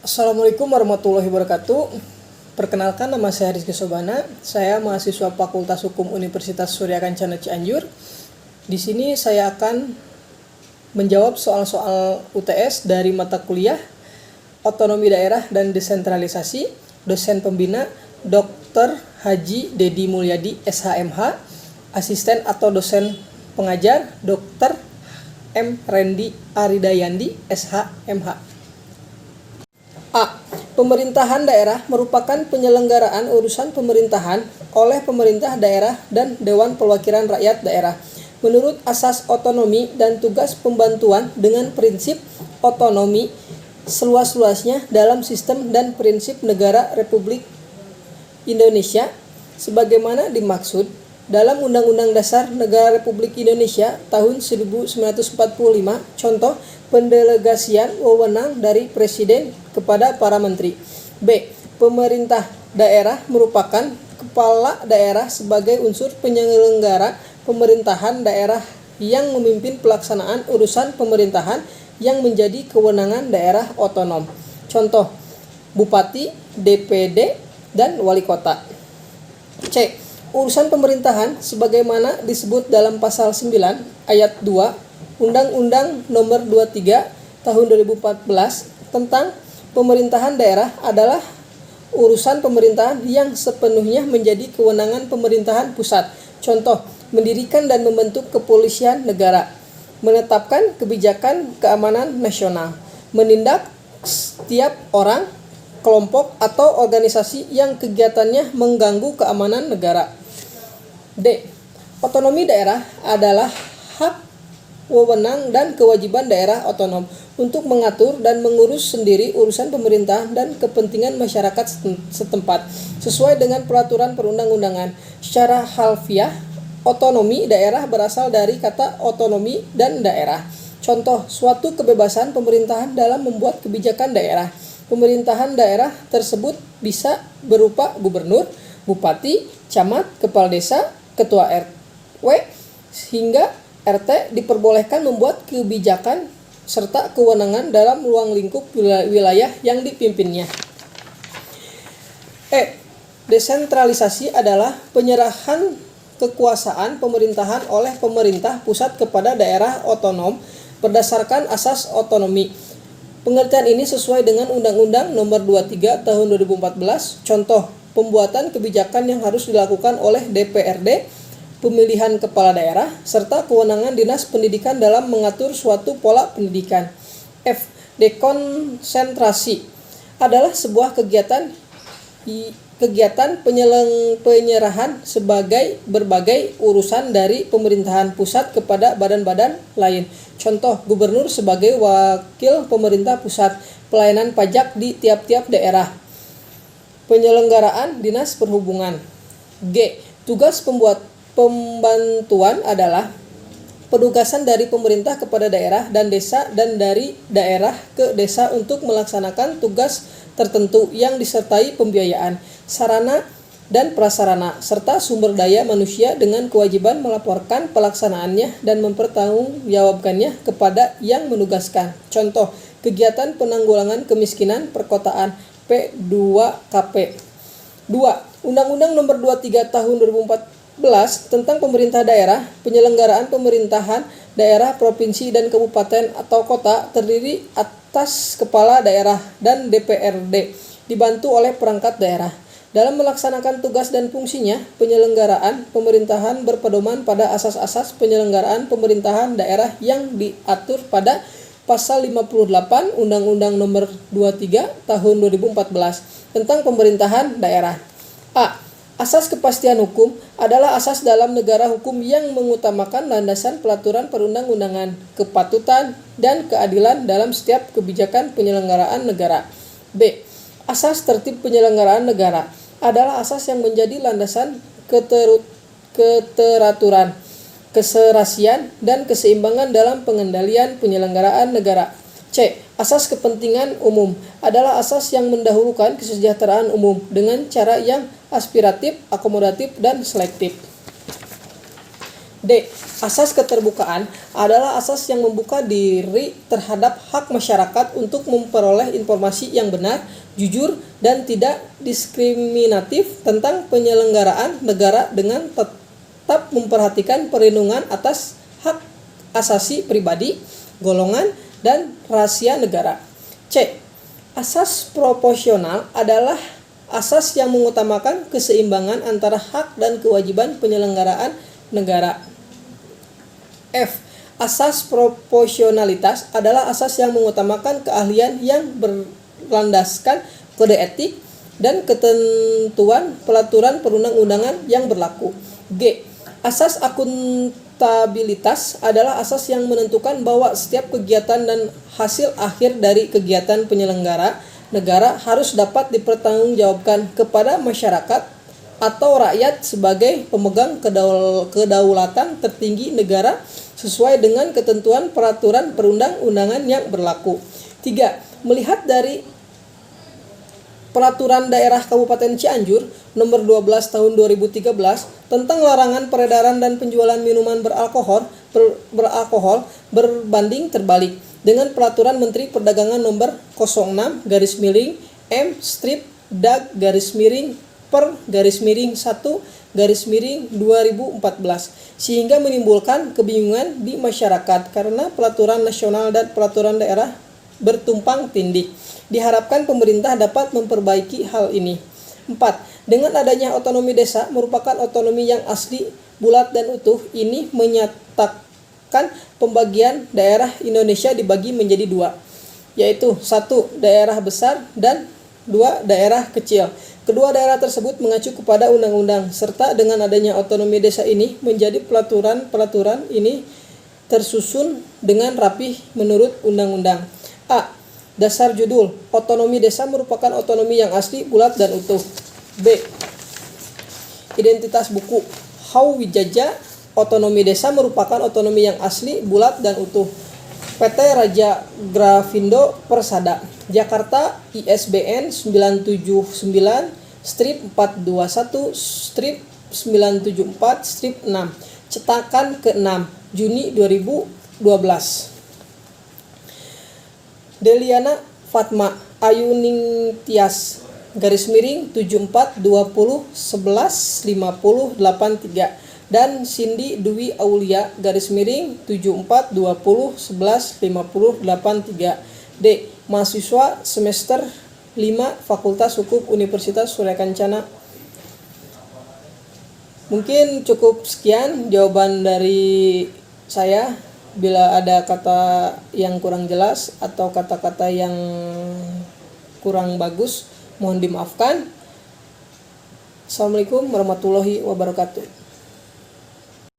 Assalamualaikum warahmatullahi wabarakatuh. Perkenalkan, nama saya Rizky Sobana. Saya mahasiswa Fakultas Hukum Universitas Surya Kencana Cianjur. Di sini saya akan menjawab soal-soal UTS dari mata kuliah Otonomi Daerah dan Desentralisasi. Dosen pembina Dr. Haji Dedi Mulyadi SHMH. Asisten atau dosen pengajar Dr. M. Rendi Aridayandi SHMH. A. Pemerintahan daerah merupakan penyelenggaraan urusan pemerintahan oleh pemerintah daerah dan Dewan Perwakilan Rakyat Daerah menurut asas otonomi dan tugas pembantuan dengan prinsip otonomi seluas-luasnya dalam sistem dan prinsip negara Republik Indonesia sebagaimana dimaksud dalam Undang-Undang Dasar Negara Republik Indonesia tahun 1945. Contoh, pendelegasian wewenang dari Presiden kepada para menteri. B. Pemerintah daerah merupakan kepala daerah sebagai unsur penyelenggara pemerintahan daerah yang memimpin pelaksanaan urusan pemerintahan yang menjadi kewenangan daerah otonom. Contoh, bupati, DPD, dan wali kota. C. Urusan pemerintahan sebagaimana disebut dalam pasal 9 ayat 2 Undang-Undang Nomor 23 Tahun 2014 tentang pemerintahan daerah adalah urusan pemerintahan yang sepenuhnya menjadi kewenangan pemerintahan pusat. Contoh, mendirikan dan membentuk kepolisian negara, menetapkan kebijakan keamanan nasional, menindak setiap orang, kelompok, atau organisasi yang kegiatannya mengganggu keamanan negara. D. Otonomi daerah adalah hak, wewenang, dan kewajiban daerah otonom untuk mengatur dan mengurus sendiri urusan pemerintahan dan kepentingan masyarakat setempat sesuai dengan peraturan perundang-undangan. Secara harfiah, otonomi daerah berasal dari kata otonomi dan daerah. Contoh, suatu kebebasan pemerintahan dalam membuat kebijakan daerah. Pemerintahan daerah tersebut bisa berupa gubernur, bupati, camat, kepala desa, ketua RW, hingga RT diperbolehkan membuat kebijakan serta kewenangan dalam ruang lingkup wilayah yang dipimpinnya. E. Desentralisasi adalah penyerahan kekuasaan pemerintahan oleh pemerintah pusat kepada daerah otonom berdasarkan asas otonomi. Pengertian ini sesuai dengan Undang-Undang Nomor 23 Tahun 2014. Contoh, pembuatan kebijakan yang harus dilakukan oleh DPRD, pemilihan kepala daerah, serta kewenangan Dinas Pendidikan dalam mengatur suatu pola pendidikan. F. Dekonsentrasi adalah sebuah kegiatan penyerahan sebagai berbagai urusan dari pemerintahan pusat kepada badan-badan lain. Contoh, gubernur sebagai wakil pemerintah pusat, pelayanan pajak di tiap-tiap daerah, penyelenggaraan dinas perhubungan. G. Tugas pembantuan adalah penugasan dari pemerintah kepada daerah dan desa dan dari daerah ke desa untuk melaksanakan tugas tertentu yang disertai pembiayaan, sarana dan prasarana, serta sumber daya manusia dengan kewajiban melaporkan pelaksanaannya dan mempertanggungjawabkannya kepada yang menugaskan. Contoh, kegiatan penanggulangan kemiskinan perkotaan P2KP. 2. Undang-Undang Nomor 23 Tahun 2014 tentang pemerintah daerah, penyelenggaraan pemerintahan daerah, provinsi, dan kabupaten atau kota terdiri atas kepala daerah dan DPRD, dibantu oleh perangkat daerah. Dalam melaksanakan tugas dan fungsinya, penyelenggaraan pemerintahan berpedoman pada asas-asas penyelenggaraan pemerintahan daerah yang diatur pada Pasal 58 Undang-Undang Nomor 23 Tahun 2014 tentang pemerintahan daerah. A. Asas kepastian hukum adalah asas dalam negara hukum yang mengutamakan landasan pelaturan perundang-undangan, kepatutan, dan keadilan dalam setiap kebijakan penyelenggaraan negara. B. Asas tertib penyelenggaraan negara adalah asas yang menjadi landasan keteraturan, keserasian, dan keseimbangan dalam pengendalian penyelenggaraan negara. C. Asas kepentingan umum adalah asas yang mendahulukan kesejahteraan umum dengan cara yang aspiratif, akomodatif, dan selektif. D. Asas keterbukaan adalah asas yang membuka diri terhadap hak masyarakat untuk memperoleh informasi yang benar, jujur, dan tidak diskriminatif tentang penyelenggaraan negara dengan tetap memperhatikan perlindungan atas hak asasi pribadi, golongan, dan rahasia negara. C. Asas proporsional adalah asas yang mengutamakan keseimbangan antara hak dan kewajiban penyelenggaraan negara. F. Asas proporsionalitas adalah asas yang mengutamakan keahlian yang berlandaskan kode etik dan ketentuan peraturan perundang-undangan yang berlaku. G. Asas akuntabilitas adalah asas yang menentukan bahwa setiap kegiatan dan hasil akhir dari kegiatan penyelenggara negara harus dapat dipertanggungjawabkan kepada masyarakat atau rakyat sebagai pemegang kedaulatan tertinggi negara sesuai dengan ketentuan peraturan perundang-undangan yang berlaku. 3. Melihat dari Peraturan Daerah Kabupaten Cianjur Nomor 12 Tahun 2013 tentang larangan peredaran dan penjualan minuman beralkohol berbanding terbalik dengan Peraturan Menteri Perdagangan Nomor 06/M/DAG/per/1/2014 sehingga menimbulkan kebingungan di masyarakat karena peraturan nasional dan peraturan daerah bertumpang tindih. Diharapkan pemerintah dapat memperbaiki hal ini. 4. Dengan adanya otonomi desa merupakan otonomi yang asli, bulat, dan utuh. Ini menyatakan pembagian daerah Indonesia dibagi menjadi dua, yaitu 1. Daerah besar dan 2. Daerah kecil. Kedua daerah tersebut mengacu kepada undang-undang, serta dengan adanya otonomi desa ini menjadi peraturan ini tersusun dengan rapih menurut undang-undang. A. Dasar judul. Otonomi desa merupakan otonomi yang asli, bulat, dan utuh. B. Identitas buku. Hauwijaya. Otonomi desa merupakan otonomi yang asli, bulat, dan utuh. PT Raja Grafindo Persada, Jakarta, ISBN 979-421-974-6, cetakan ke-6, Juni 2012. Deliana Fatma Ayuningtyas _7420115083 dan Cindy Dwi Aulia _7420115083. D. Mahasiswa semester 5 Fakultas Hukum Universitas Surya Kencana. Mungkin cukup sekian jawaban dari saya. Bila ada kata yang kurang jelas atau kata-kata yang kurang bagus, mohon dimaafkan. Assalamualaikum warahmatullahi wabarakatuh.